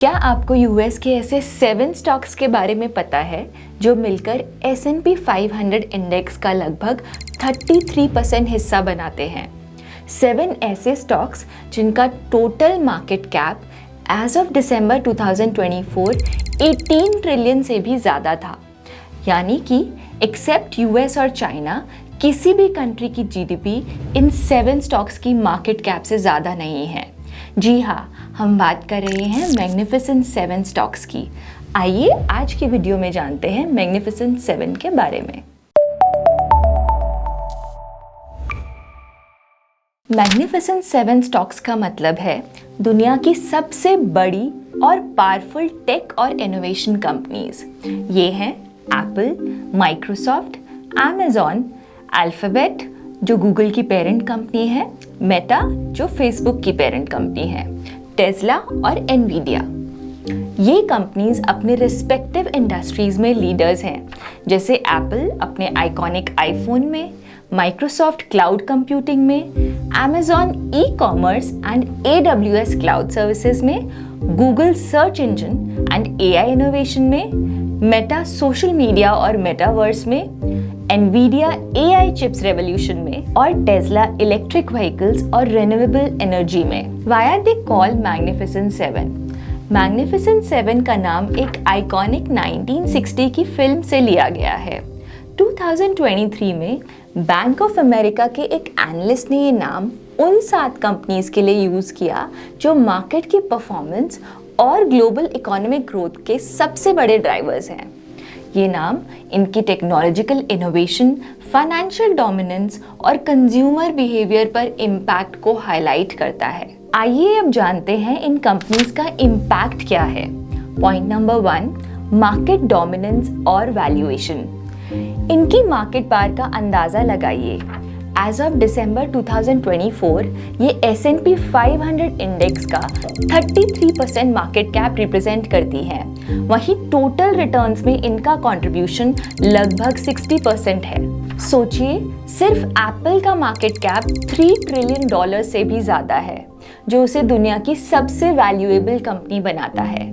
क्या आपको यूएस के ऐसे 7 स्टॉक्स के बारे में पता है जो मिलकर S&P 500 इंडेक्स का लगभग 33% हिस्सा बनाते हैं? 7 ऐसे स्टॉक्स जिनका total market cap as of दिसंबर 2024 18 ट्रिलियन से भी ज़्यादा था। यानी कि एक्सेप्ट यूएस और चाइना, किसी भी कंट्री की जीडीपी इन 7 स्टॉक्स की मार्केट कैप से ज़्यादा नहीं है। जी हाँ, हम बात कर रहे हैं मैग्निफिसेंट 7 स्टॉक्स की। आइए आज की वीडियो में जानते हैं मैग्निफिसेंट 7 के बारे में। मैग्निफिसेंट 7 स्टॉक्स का मतलब है दुनिया की सबसे बड़ी और पावरफुल टेक और इनोवेशन कंपनीज। ये हैं एप्पल, माइक्रोसॉफ्ट, अमेज़न, अल्फाबेट जो गूगल की पेरेंट कंपनी है, मेटा जो फेसबुक की पेरेंट कंपनी है, टेस्ला और एनवीडिया। ये कंपनीज अपने रिस्पेक्टिव इंडस्ट्रीज में लीडर्स हैं, जैसे एप्पल अपने आइकॉनिक आईफोन में, माइक्रोसॉफ्ट क्लाउड कंप्यूटिंग में, Amazon e commerce and AWS cloud services में, Google search engine and AI innovation में, मेटा सोशल मीडिया और मेटावर्स में, एनवीडिया AI चिप्स रेवोल्यूशन में और टेस्ला इलेक्ट्रिक व्हीकल्स और रिन्यूएबल एनर्जी में। Why are they called Magnificent 7? Magnificent 7 का नाम एक आइकॉनिक 1960 की फिल्म से लिया गया है। 2023 में बैंक ऑफ अमेरिका के एक एनालिस्ट ने ये नाम उन 7 कंपनीज के लिए यूज किया जो मार्केट की परफॉर्मेंस और ग्लोबल इकोनॉमिक ग्रोथ के सबसे बड़े ड्राइवर्स हैं। ये नाम इनकी टेक्नोलॉजिकल इनोवेशन, फाइनेंशियल डोमिनेंस और कंज्यूमर बिहेवियर पर इम्पैक्ट को हाईलाइट करता है। आइए अब जानते हैं इन कंपनीज का इम्पैक्ट क्या है। पॉइंट नंबर 1, मार्केट डोमिनेंस और वैल्यूएशन। इनकी मार्केट पावर का अंदाजा लगाइए। एज ऑफ दिसंबर 2024 ये S&P 500 इंडेक्स का 33% मार्केट कैप रिप्रेजेंट करती है। वहीं टोटल रिटर्न्स में इनका कंट्रीब्यूशन लगभग 60% है। सोचिए, सिर्फ एप्पल का मार्केट कैप $3 ट्रिलियन से भी ज़्यादा है, जो उसे दुनिया की सबसे वैल्यूएबल कंपनी बनाता है।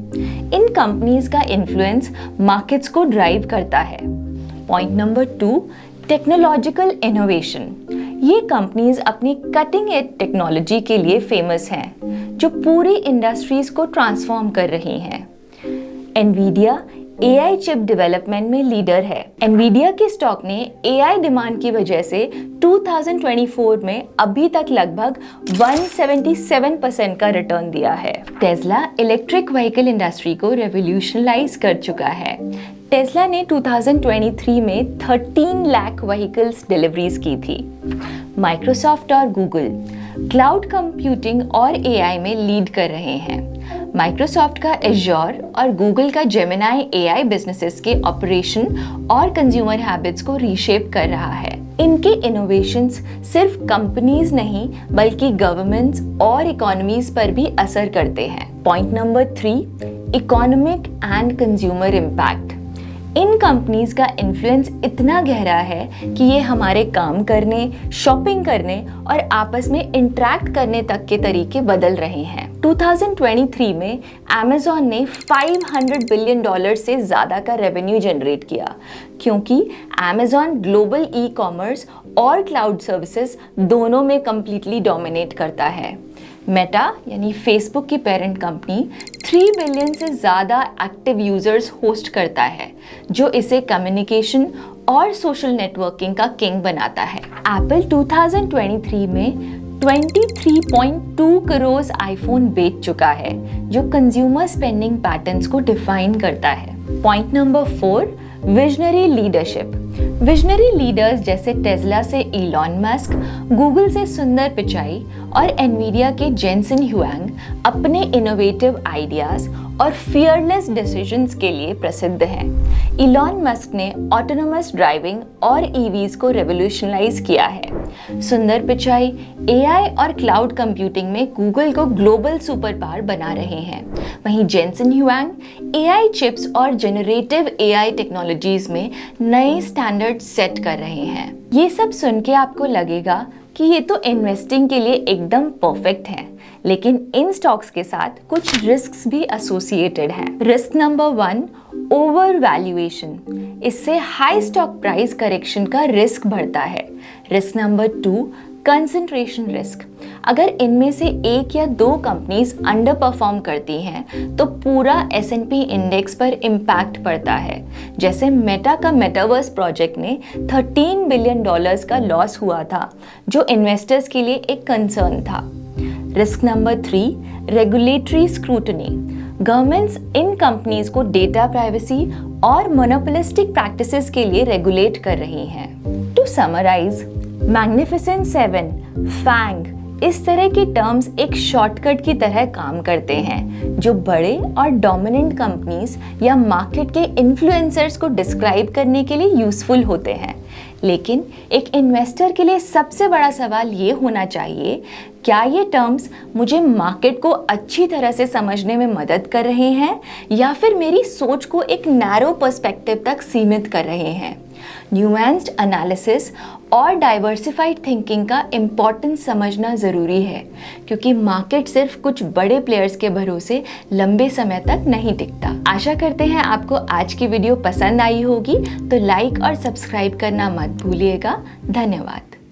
इन कंपनीज का इन्फ्लुएंस मार्केट्स को ड्राइव करता है। Point number 2, technological innovation. ये कंपनीज अपनी कटिंग एज टेक्नोलॉजी के लिए फेमस हैं, जो पूरी इंडस्ट्रीज को ट्रांसफॉर्म कर रही हैं। एनवीडिया AI चिप डेवलपमेंट में लीडर है। एनवीडिया के स्टॉक ने AI डिमांड की वजह से 2024 में अभी तक लगभग 177% का रिटर्न दिया है। टेस्ला इलेक्ट्रिक व्हीकल इंडस्ट्री को रेवोल्यूशनलाइज कर चुका है। टेस्ला ने 2023 में 13 लाख व्हीकल्स डिलीवरीज की थी। माइक्रोसॉफ्ट और गूगल क्लाउड कंप्यूटिंग और AI में लीड कर रहे हैं। माइक्रोसॉफ्ट का एज्योर और गूगल का जेमिनाई AI बिजनेसेस के ऑपरेशन और कंज्यूमर हैबिट्स को रीशेप कर रहा है। इनके इनोवेशंस सिर्फ कंपनीज नहीं बल्कि गवर्नमेंट्स और इकोनॉमीज पर भी असर करते हैं। Point number 3, economic and consumer impact. In companies का इन्फ्लुएंस इतना गहरा है कि ये हमारे काम करने, शॉपिंग करने और आपस में इंटरैक्ट करने तक के तरीके बदल रहे हैं। 2023 में अमेज़न ने $500 बिलियन से ज़्यादा का रेवेन्यू जनरेट किया, क्योंकि अमेज़न ग्लोबल ई कॉमर्स और क्लाउड सर्विसेज दोनों में कंप्लीटली डोमिनेट करता है। मेटा यानी फेसबुक की पेरेंट कंपनी 3 बिलियन से ज़्यादा एक्टिव यूजर्स होस्ट करता है, जो इसे कम्युनिकेशन और सोशल नेटवर्किंग का किंग बनाता है। एप्पल 2023 में 23.2 करोड़ आईफोन बेच चुका है, जो कंज्यूमर स्पेंडिंग पैटर्न्स को डिफाइन करता है। Point number 4, visionary leadership. Visionary leaders जैसे टेस्ला से इलॉन मस्क, गूगल से सुंदर पिचाई और एनवीडिया के जेनसन हुआंग अपने इनोवेटिव आइडियाज और फियरलेस डिसीजंस के लिए प्रसिद्ध हैं। इलॉन मस्क ने ऑटोनोमस ड्राइविंग और EVs को रेवोल्यूशनलाइज किया है। सुंदर पिचाई AI और क्लाउड कंप्यूटिंग में गूगल को ग्लोबल सुपर पावर बना रहे हैं। वहीं जेनसन हुआंग AI चिप्स और जनरेटिव AI टेक्नोलॉजीज में नए स्टैंडर्ड सेट कर रहे हैं। ये सब सुन के आपको लगेगा कि ये तो इन्वेस्टिंग के लिए एकदम परफेक्ट है, लेकिन इन स्टॉक्स के साथ कुछ रिस्क्स भी एसोसिएटेड हैं। Risk number 1, over valuation. इससे हाई स्टॉक प्राइस करेक्शन का रिस्क बढ़ता है। Risk number 2, concentration risk. अगर इनमें से एक या दो कंपनीज अंडर परफॉर्म करती हैं तो पूरा S&P इंडेक्स पर इम्पैक्ट पड़ता है। जैसे मेटा का मेटावर्स प्रोजेक्ट ने $13 बिलियन का लॉस हुआ था, जो इन्वेस्टर्स के लिए एक कंसर्न था। Risk number 3, regulatory scrutiny. Governments इन कंपनीज को डेटा प्राइवेसी और मोनोपोलिस्टिक प्रैक्टिसेस के लिए रेगुलेट कर रही हैं। टू समराइज, मैग्निफिसेंट 7, फैंग, इस तरह की टर्म्स एक शॉर्टकट की तरह काम करते हैं जो बड़े और डोमिनेंट कंपनीज या मार्केट के इन्फ्लुएंसर्स को डिस्क्राइब करने के लिए यूजफुल होते हैं। लेकिन एक इन्वेस्टर के लिए सबसे बड़ा सवाल ये होना चाहिए, क्या ये टर्म्स मुझे मार्केट को अच्छी तरह से समझने में मदद कर रहे हैं या फिर मेरी सोच को एक नैरो पर्सपेक्टिव तक सीमित कर रहे हैं। न्यूएंस्ड एनालिसिस और डाइवर्सिफाइड थिंकिंग का इम्पोर्टेंस समझना ज़रूरी है, क्योंकि मार्केट सिर्फ कुछ बड़े प्लेयर्स के भरोसे लंबे समय तक नहीं टिकता। आशा करते हैं आपको आज की वीडियो पसंद आई होगी, तो लाइक और सब्सक्राइब करना मत भूलिएगा। धन्यवाद।